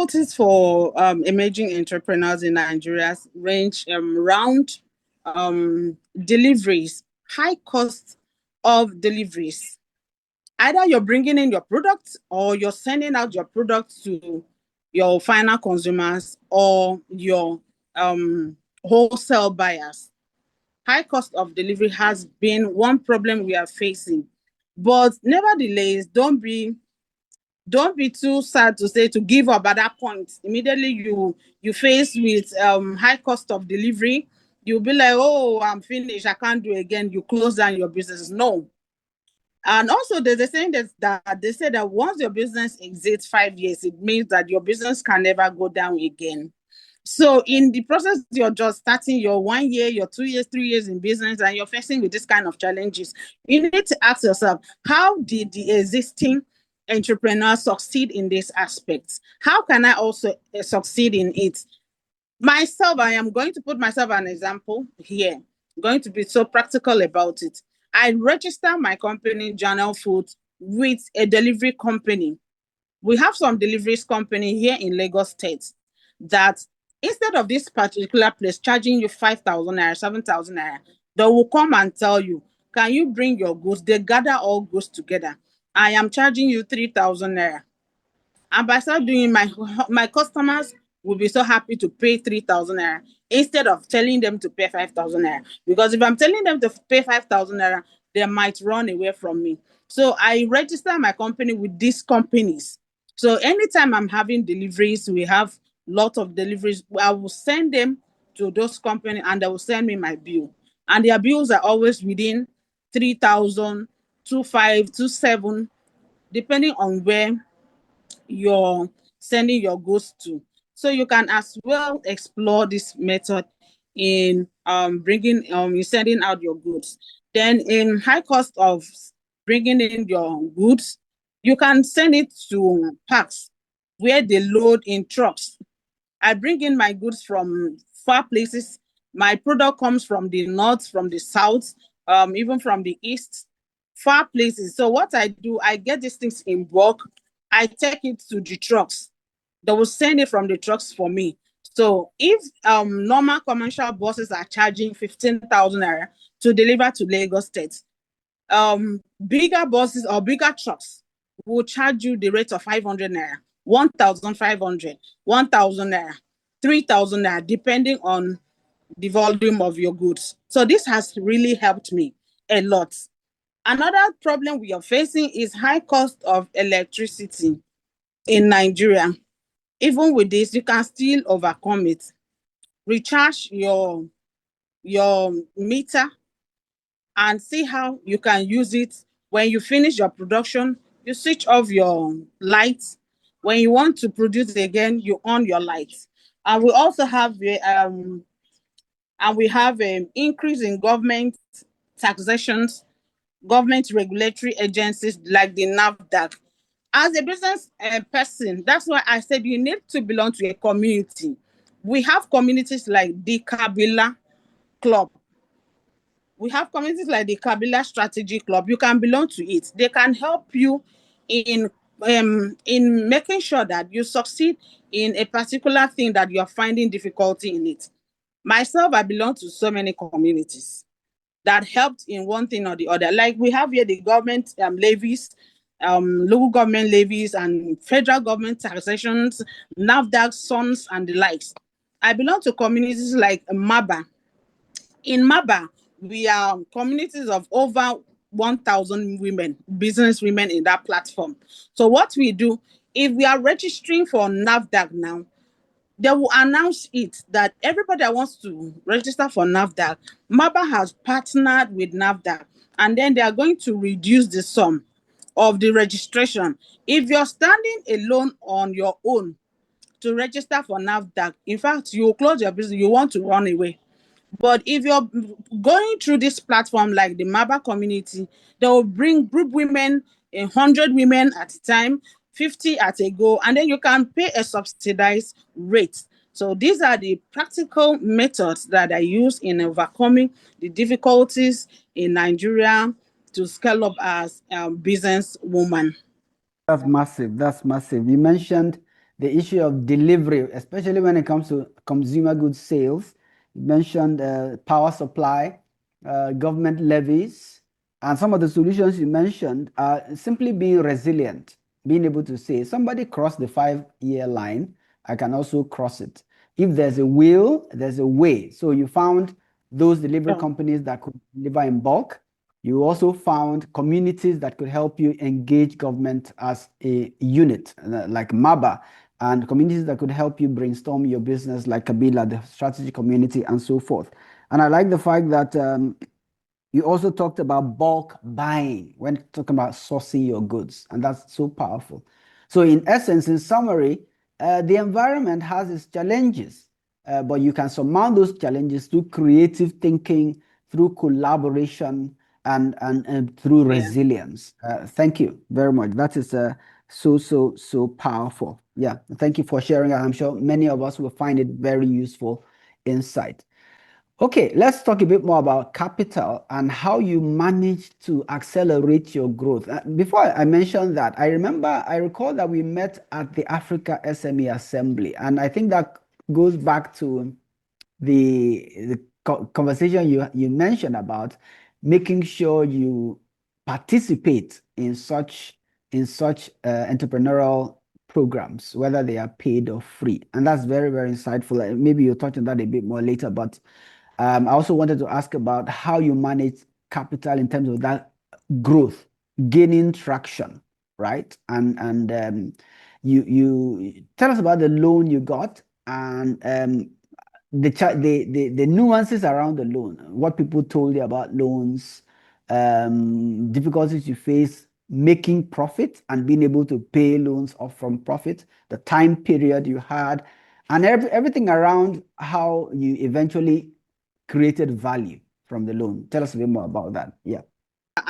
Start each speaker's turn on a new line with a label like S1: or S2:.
S1: difficulties for emerging entrepreneurs in Nigeria range around deliveries, high cost of deliveries. Either you're bringing in your product or you're sending out your product to your final consumers or your wholesale buyers. High cost of delivery has been one problem we are facing. But nevertheless, don't be too sad to say to give up at that point. Immediately you face with high cost of delivery, you'll be like, oh, I'm finished, I can't do it again. You close down your business. No. And also there's a saying that they say that once your business exits 5 years, it means that your business can never go down again. So in the process, you're just starting your 1 year, your 2 years, 3 years in business, and you're facing with this kind of challenges. You need to ask yourself, how did the existing entrepreneur succeed in these aspects? How can I also succeed in it? Myself, I am going to put myself an example here. I'm going to be so practical about it. I register my company, Janel Foods, with a delivery company. We have some deliveries company here in Lagos State that instead of this particular place charging you 5,000 naira, 7,000 naira, they will come and tell you, can you bring your goods? They gather all goods together. I am charging you 3,000 naira. And by so doing, my customers will be so happy to pay 3,000 naira instead of telling them to pay 5,000 naira. Because if I'm telling them to pay 5,000 naira, they might run away from me. So I register my company with these companies. So anytime I'm having deliveries, we have lots of deliveries, I will send them to those companies and they will send me my bill. And their bills are always within 3,000, 2,500, 2,700, depending on where you're sending your goods to. So you can as well explore this method in sending out your goods. Then in high cost of bringing in your goods, you can send it to parks where they load in trucks. I bring in my goods from far places. My product comes from the north, from the south, even from the east, far places. So what I do, I get these things in bulk. I take it to the trucks. They will send it from the trucks for me. So if normal commercial buses are charging 15,000 naira to deliver to Lagos State, bigger buses or bigger trucks will charge you the rate of 500 naira, 1,500, 1,000 naira, 3,000 naira, depending on the volume of your goods. So this has really helped me a lot. Another problem we are facing is high cost of electricity in Nigeria. Even with this, you can still overcome it. Recharge your meter and see how you can use it. When you finish your production, you switch off your lights. When you want to produce again, you on your lights. And we also have an increase in government taxations, government regulatory agencies like the NAFDAC. As a business person, that's why I said you need to belong to a community. We have communities like the Kabila Club. We have communities like the Kabila Strategy Club. You can belong to it. They can help you in making sure that you succeed in a particular thing that you're finding difficulty in it. Myself, I belong to so many communities that helped in one thing or the other. Like we have here the government levies, local government levies, and federal government taxations, NAFDAC, SONS, and the likes. I belong to communities like Maba. In Maba, we are communities of over 1,000 women, business women in that platform. So what we do, if we are registering for NAFDAC now, they will announce it that everybody that wants to register for NAFDAC, Maba has partnered with NAFDAC, and then they are going to reduce the sum of the registration. If you're standing alone on your own to register for NAFDAC, in fact, you will close your business, you want to run away. But if you're going through this platform like the Maba community, they will bring group women, 100 women at a time, 50 at a go, and then you can pay a subsidized rate. So these are the practical methods that I use in overcoming the difficulties in Nigeria to scale up as a business woman.
S2: That's massive. That's massive. You mentioned the issue of delivery, especially when it comes to consumer goods sales. You mentioned power supply, government levies, and some of the solutions you mentioned are simply being resilient, being able to say, somebody crossed the 5-year line, I can also cross it. If there's a will, there's a way. So you found those delivery
S1: Yeah.
S2: companies that could deliver in bulk. You also found communities that could help you engage government as a unit, like MABA, and communities that could help you brainstorm your business, like Kabila, the strategy community, and so forth. And I like the fact that you also talked about bulk buying when talking about sourcing your goods, and that's so powerful. So, in essence, in summary, the environment has its challenges, but you can surmount those challenges through creative thinking, through collaboration, and through
S1: Yeah.
S2: resilience. Thank you very much. That is so powerful. Yeah, thank you for sharing. I'm sure many of us will find it very useful insight. Okay, let's talk a bit more about capital and how you manage to accelerate your growth. Before I mention that, I recall that we met at the Africa SME Assembly, and I think that goes back to the conversation you mentioned about making sure you participate in such entrepreneurial programs, whether they are paid or free, and that's very very insightful. Maybe you'll touch on that a bit more later, but I also wanted to ask about how you manage capital in terms of that growth, gaining traction, right? And you tell us about the loan you got and the nuances around the loan, what people told you about loans, difficulties you face making profit and being able to pay loans off from profit, the time period you had, and everything around how you eventually created value from the loan. Tell us a bit more about that. Yeah.